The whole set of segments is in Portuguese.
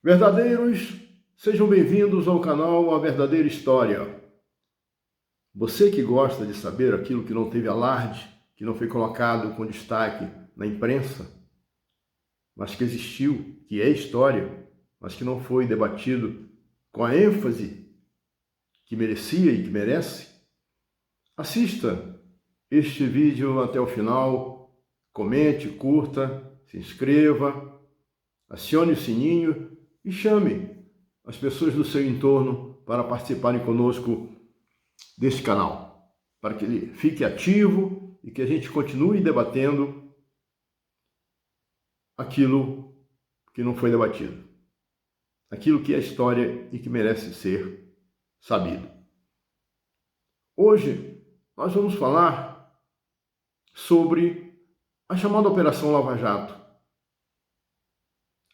Verdadeiros, sejam bem-vindos ao canal A Verdadeira História. Você que gosta de saber aquilo que não teve alarde, que não foi colocado com destaque na imprensa, mas que existiu, que é história, mas que não foi debatido com a ênfase que merecia e que merece, assista este vídeo até o final, comente, curta, se inscreva, acione o sininho e chame as pessoas do seu entorno para participarem conosco deste canal, para que ele fique ativo e que a gente continue debatendo aquilo que não foi debatido, aquilo que é história e que merece ser sabido. Hoje nós vamos falar sobre a chamada Operação Lava Jato.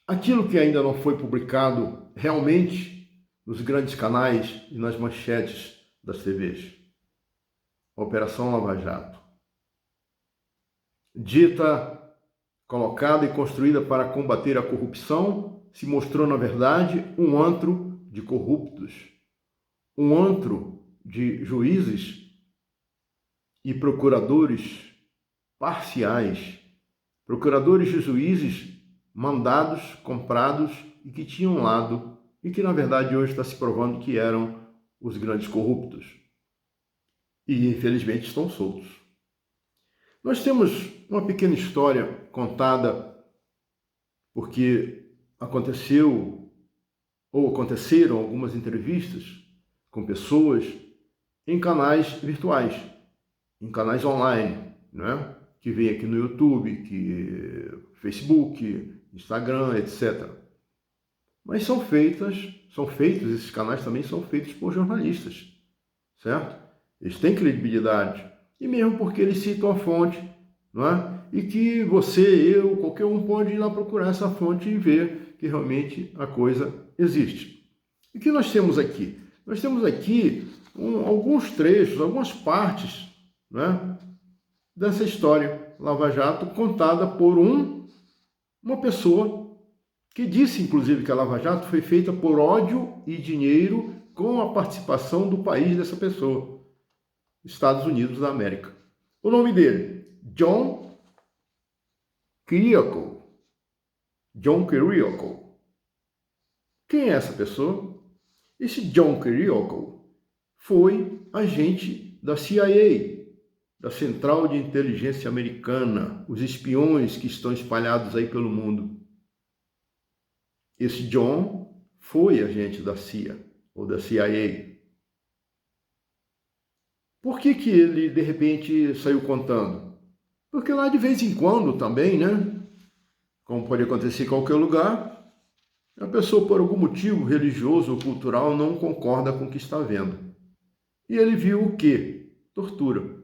Aquilo que ainda não foi publicado realmente nos grandes canais e nas manchetes das TVs. Operação Lava Jato. Dita, colocada e construída para combater a corrupção, se mostrou, na verdade, um antro de corruptos, um antro de juízes e procuradores parciais, procuradores e juízes mandados, comprados e que tinham um lado e que, na verdade, hoje está se provando que eram os grandes corruptos. E, infelizmente, estão soltos. Nós temos uma pequena história contada porque aconteceram algumas entrevistas com pessoas em canais virtuais, em canais online, né? Que vem aqui no YouTube, Facebook, Instagram, etc. Mas são feitos, esses canais também são feitos por jornalistas, certo? Eles têm credibilidade, e mesmo porque eles citam a fonte, não é? E que você, eu, qualquer um pode ir lá procurar essa fonte e ver que realmente a coisa existe. E o que nós temos aqui? Nós temos aqui alguns trechos, algumas partes, né, dessa história Lava Jato contada por uma pessoa que disse, inclusive, que a Lava Jato foi feita por ódio e dinheiro com a participação do país dessa pessoa, Estados Unidos da América. O nome dele, John Kiriakou. John Kiriakou. Quem é essa pessoa? Esse John Kiriakou foi agente da CIA, da Central de Inteligência Americana, os espiões que estão espalhados aí pelo mundo. Esse John foi agente da CIA, ou da CIA. Por que ele, de repente, saiu contando? Porque lá, de vez em quando, também, né? Como pode acontecer em qualquer lugar, a pessoa, por algum motivo religioso ou cultural, não concorda com o que está vendo. E ele viu o quê? Tortura.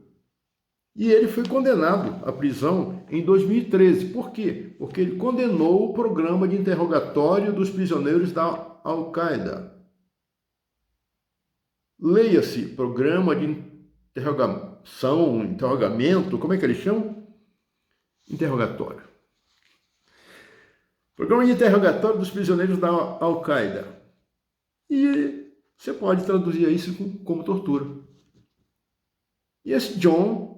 E ele foi condenado à prisão em 2013. Por quê? Porque ele condenou o programa de interrogatório dos prisioneiros da Al-Qaeda. Leia-se, programa de interrogamento, como é que eles chamam? Interrogatório. Programa de interrogatório dos prisioneiros da Al-Qaeda. E você pode traduzir isso como tortura. E esse John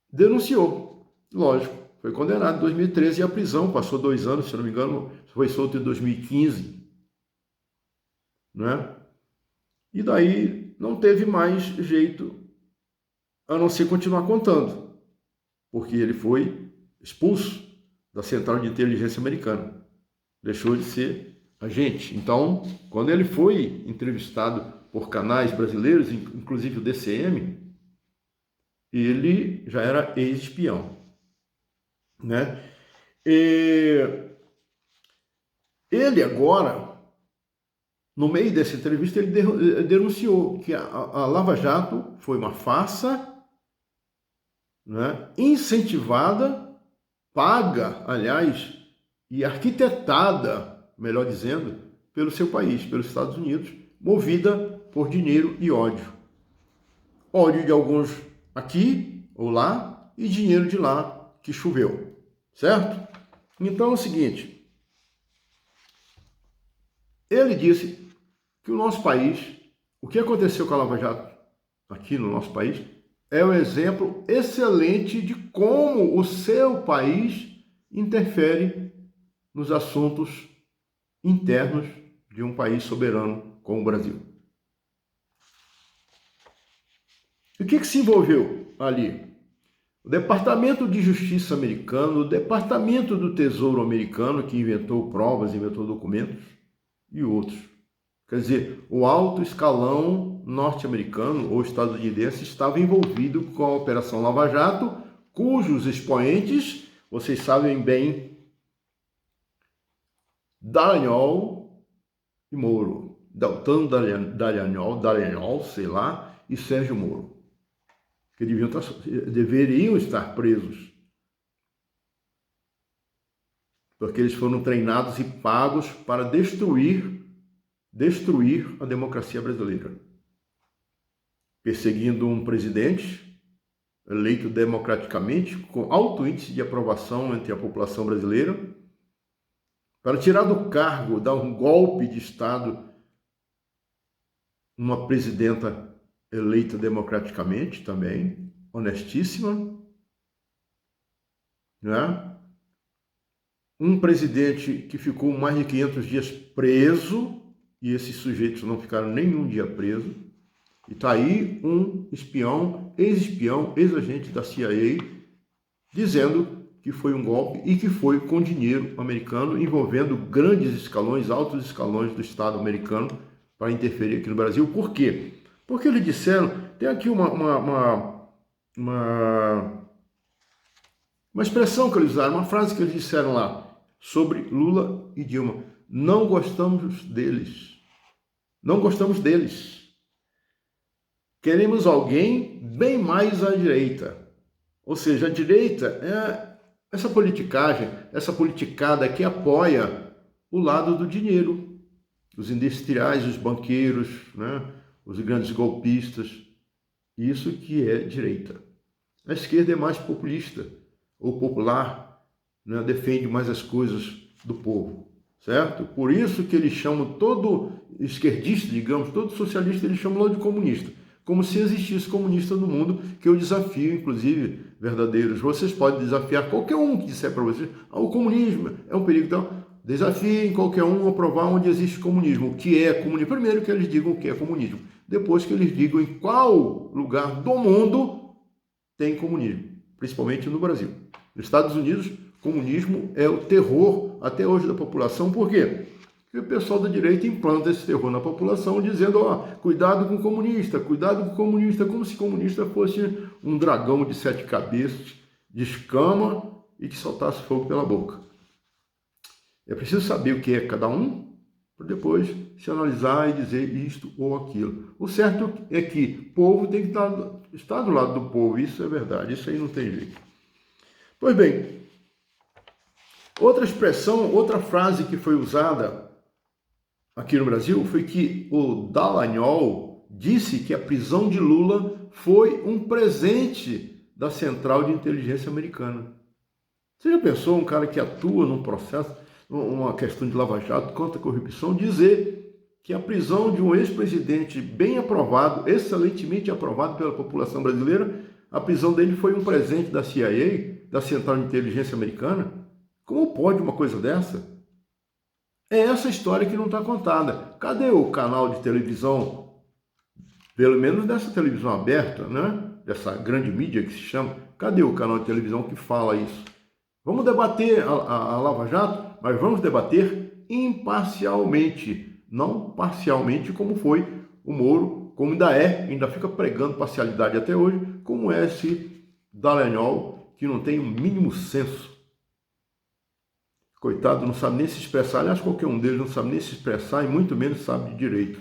denunciou, lógico, foi condenado em 2013 à prisão, passou 2 anos, se não me engano, foi solto em 2015, né? E daí não teve mais jeito a não ser continuar contando, porque ele foi expulso da Central de Inteligência Americana, deixou de ser agente. Então, quando ele foi entrevistado por canais brasileiros, inclusive o DCM, ele já era ex-espião, né? E ele agora, no meio dessa entrevista, ele denunciou que a Lava Jato foi uma farsa, né? Incentivada, paga, aliás, e arquitetada, melhor dizendo, pelo seu país, pelos Estados Unidos, movida por dinheiro e ódio. Ódio de alguns aqui ou lá e dinheiro de lá que choveu, certo? Então é o seguinte, Ele disse que o nosso país, o que aconteceu com a Lava Jato aqui no nosso país, é um exemplo excelente de como o seu país interfere nos assuntos internos de um país soberano como o Brasil. E o que se envolveu ali? O Departamento de Justiça americano, o Departamento do Tesouro americano, que inventou provas, inventou documentos, e outros. Quer dizer, o alto escalão norte-americano ou estadunidense estava envolvido com a Operação Lava Jato, cujos expoentes, vocês sabem bem, Dallagnol e Moro. Deltan Dallagnol, sei lá, e Sérgio Moro, que deveriam estar presos, porque eles foram treinados e pagos para destruir a democracia brasileira, perseguindo um presidente eleito democraticamente, com alto índice de aprovação entre a população brasileira, para tirar do cargo, dar um golpe de Estado, uma presidenta eleita democraticamente também, honestíssima, né? Um presidente que ficou mais de 500 dias preso, e esses sujeitos não ficaram nenhum dia preso, e está aí um espião, ex-agente da CIA, dizendo que foi um golpe e que foi com dinheiro americano, envolvendo grandes escalões, altos escalões do Estado americano para interferir aqui no Brasil. Por quê? Porque eles disseram, tem aqui uma expressão que eles usaram, uma frase que eles disseram lá, sobre Lula e Dilma: não gostamos deles. Não gostamos deles. Queremos alguém bem mais à direita. Ou seja, a direita é essa politicagem, essa politicada que apoia o lado do dinheiro. Os industriais, os banqueiros, né? Os grandes golpistas. Isso que é direita. A esquerda é mais populista ou popular, né? Defende mais as coisas do povo, certo? Por isso que eles chamam todo esquerdista, digamos, todo socialista, eles chamam lá de comunista, como se existisse comunista no mundo, que eu desafio, inclusive, verdadeiros. Vocês podem desafiar qualquer um que disser para vocês: o comunismo é um perigo. Então, desafiem qualquer um a provar onde existe comunismo, o que é comunismo. Primeiro que eles digam o que é comunismo, depois que eles digam em qual lugar do mundo tem comunismo, principalmente no Brasil. Nos Estados Unidos, comunismo é o terror até hoje da população. Por quê? Porque o pessoal da direita implanta esse terror na população, dizendo: cuidado com o comunista, como se comunista fosse um dragão de 7 cabeças, de escama e que soltasse fogo pela boca. É preciso saber o que é cada um, para depois se analisar e dizer isto ou aquilo. O certo é que o povo tem que estar do lado do povo, isso é verdade, isso aí não tem jeito. Pois bem, outra expressão, outra frase que foi usada aqui no Brasil foi que o Dallagnol disse que a prisão de Lula foi um presente da Central de Inteligência Americana. Você já pensou um cara que atua num processo, uma questão de Lava Jato contra a corrupção, dizer que a prisão de um ex-presidente bem aprovado, excelentemente aprovado pela população brasileira, a prisão dele foi um presente da CIA, da Central de Inteligência Americana? Como pode uma coisa dessa? É essa história que não está contada. Cadê o canal de televisão, pelo menos dessa televisão aberta, né? Dessa grande mídia que se chama? Cadê o canal de televisão que fala isso? Vamos debater a Lava Jato, mas vamos debater imparcialmente, não parcialmente como foi o Moro, como ainda fica pregando parcialidade até hoje, como é esse Dallagnol, que não tem o mínimo senso. Coitado, não sabe nem se expressar. Aliás, qualquer um deles não sabe nem se expressar e muito menos sabe de direito,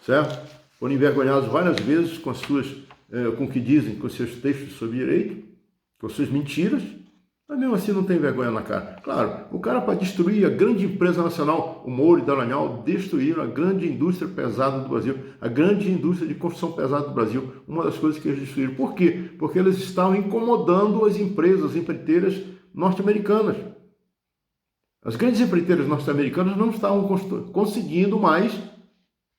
certo? Foram envergonhados várias vezes com com o que dizem, com seus textos sobre direito, com suas mentiras, mas mesmo assim não tem vergonha na cara. Claro, o cara, para destruir a grande empresa nacional, o Moro e Dallagnol destruíram a grande indústria pesada do Brasil, a grande indústria de construção pesada do Brasil, uma das coisas que eles destruíram. Por quê? Porque eles estavam incomodando as empresas, as empreiteiras norte-americanas. As grandes empreiteiras norte-americanas não estavam conseguindo mais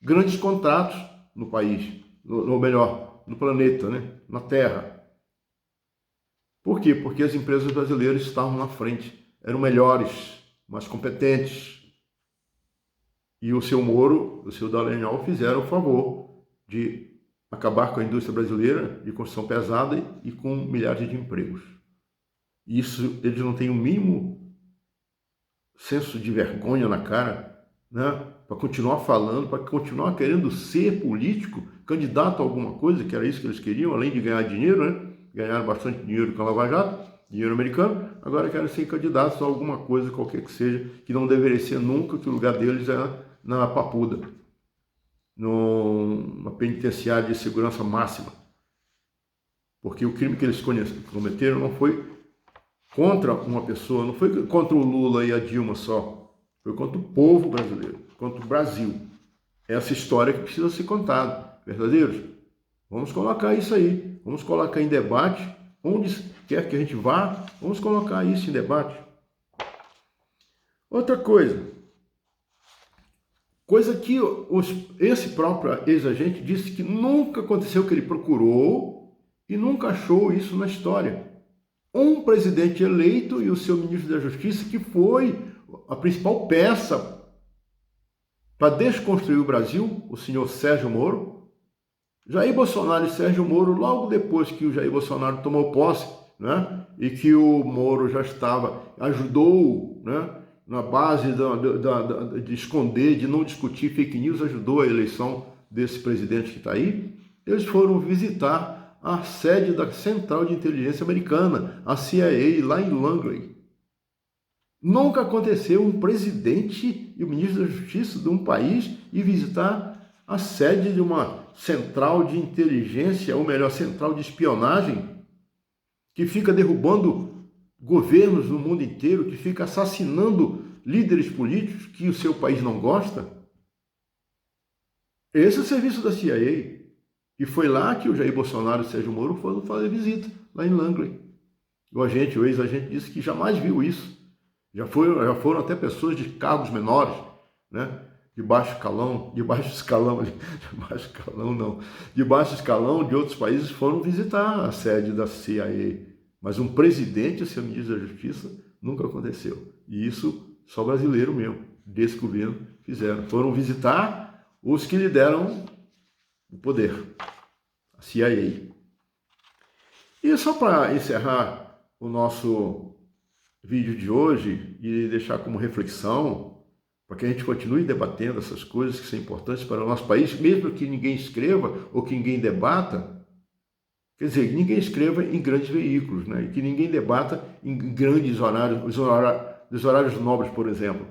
grandes contratos no país, ou melhor, no planeta, né? Na Terra. Por quê? Porque as empresas brasileiras estavam na frente, eram melhores, mais competentes. E o seu Moro, o seu Dallagnol fizeram o favor de acabar com a indústria brasileira de construção pesada e com milhares de empregos. Isso, eles não têm o mínimo senso de vergonha na cara, né? Para continuar falando, para continuar querendo ser político, candidato a alguma coisa, que era isso que eles queriam, além de ganhar dinheiro, né? Ganharam bastante dinheiro com a Lava Jato, dinheiro americano, agora querem ser candidatos a alguma coisa, qualquer que seja, que não deveria ser nunca, que o lugar deles é na Papuda, numa penitenciária de segurança máxima. Porque o crime que eles cometeram não foi contra uma pessoa, não foi contra o Lula e a Dilma só, foi contra o povo brasileiro, contra o Brasil. Essa história que precisa ser contada, verdadeiros? Vamos colocar isso aí, vamos colocar em debate, onde quer que a gente vá, vamos colocar isso em debate. Outra coisa que esse próprio ex-agente disse que nunca aconteceu, que ele procurou e nunca achou isso na história. Um presidente eleito e o seu ministro da Justiça, que foi a principal peça para desconstruir o Brasil, o senhor Sérgio Moro. Jair Bolsonaro e Sérgio Moro, logo depois que o Jair Bolsonaro tomou posse, né, e que o Moro já ajudou, né, na base de esconder, de não discutir fake news, ajudou a eleição desse presidente que está aí, eles foram visitar a sede da Central de Inteligência Americana, a CIA, lá em Langley. Nunca aconteceu um presidente e o ministro da Justiça de um país ir visitar a sede de uma central de inteligência, ou melhor, central de espionagem, que fica derrubando governos no mundo inteiro, que fica assassinando líderes políticos que o seu país não gosta. Esse é o serviço da CIA. E foi lá que o Jair Bolsonaro e o Sérgio Moro foram fazer visita, lá em Langley. O ex-agente disse que jamais viu isso. Já foram até pessoas de cargos menores, né? De baixo escalão de outros países foram visitar a sede da CIA. Mas um presidente e seu ministro da Justiça nunca aconteceu. E isso só brasileiro mesmo, desse governo, fizeram. Foram visitar os que lhe deram o poder, a CIA. E só para encerrar o nosso vídeo de hoje e deixar como reflexão, para que a gente continue debatendo essas coisas que são importantes para o nosso país, mesmo que ninguém escreva ou que ninguém debata, quer dizer, que ninguém escreva em grandes veículos, né? E que ninguém debata em grandes horários, os horários nobres, por exemplo.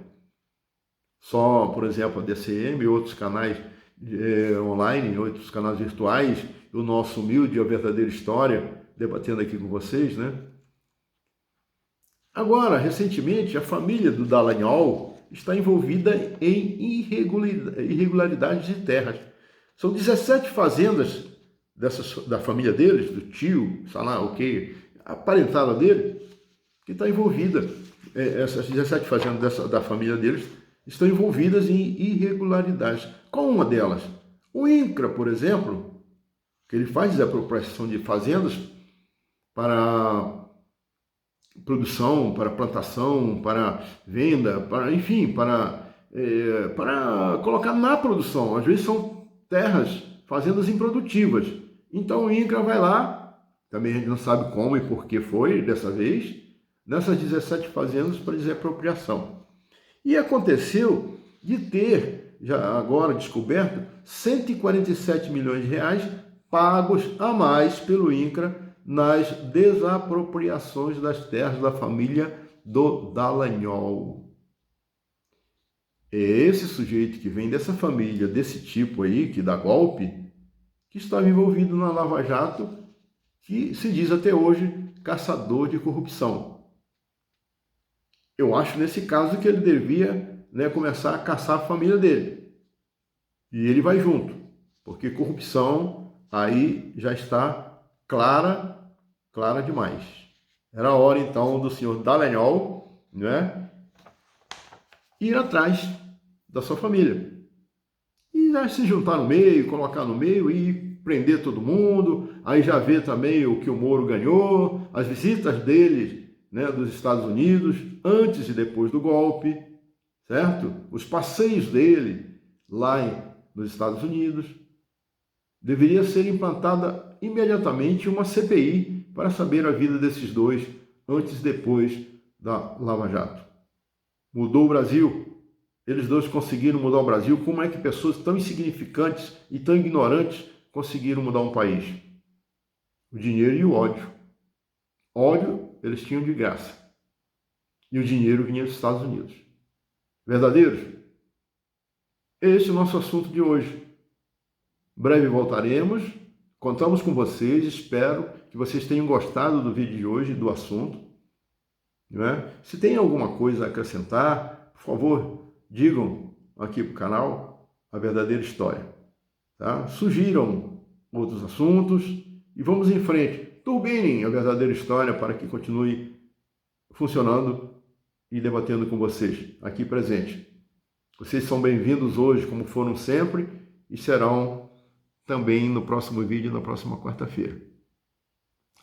Só, por exemplo, a DCM e outros canais online, outros canais virtuais, o nosso humilde e a verdadeira história, debatendo aqui com vocês, né? Agora, recentemente, a família do Dallagnol está envolvida em irregularidades de terras. São 17 fazendas da família deles, do tio, sei lá o que, a parentada dele, que está envolvida. Essas 17 fazendas da família deles estão envolvidas em irregularidades. Qual uma delas? O INCRA, por exemplo, que ele faz desapropriação de fazendas para produção, para plantação, para venda, para colocar na produção. Às vezes são terras, fazendas improdutivas. Então o INCRA vai lá, também a gente não sabe como e por que foi dessa vez, nessas 17 fazendas para desapropriação. E aconteceu de ter, já agora descoberto, 147 milhões de reais pagos a mais pelo INCRA nas desapropriações das terras da família do Dallagnol. É esse sujeito que vem dessa família, desse tipo aí, que dá golpe, que estava envolvido na Lava Jato, que se diz até hoje caçador de corrupção. Eu acho nesse caso que ele devia, né, começar a caçar a família dele. E ele vai junto, porque corrupção aí já está clara demais. Era a hora então do senhor Dallagnol, né, ir atrás da sua família. E já se juntar no meio, colocar no meio e prender todo mundo. Aí já vê também o que o Moro ganhou, as visitas dele, né, dos Estados Unidos, antes e depois do golpe, certo? Os passeios dele lá nos Estados Unidos. Deveria ser implantada imediatamente uma CPI para saber a vida desses dois antes e depois da Lava Jato. Mudou o Brasil. Eles dois conseguiram mudar o Brasil. Como é que pessoas tão insignificantes e tão ignorantes conseguiram mudar um país? O dinheiro e o ódio. Ódio eles tinham de graça. E o dinheiro vinha dos Estados Unidos. Verdadeiros? Esse é o nosso assunto de hoje. Breve voltaremos. Contamos com vocês. Espero que vocês tenham gostado do vídeo de hoje, do assunto. Não é? Se tem alguma coisa a acrescentar, por favor, digam aqui para o canal A Verdadeira História. Tá? Sugiram outros assuntos e vamos em frente. Turbinem A Verdadeira História para que continue funcionando e debatendo com vocês aqui presente. Vocês são bem-vindos hoje, como foram sempre, e serão também no próximo vídeo, na próxima quarta-feira.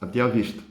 Até a vista.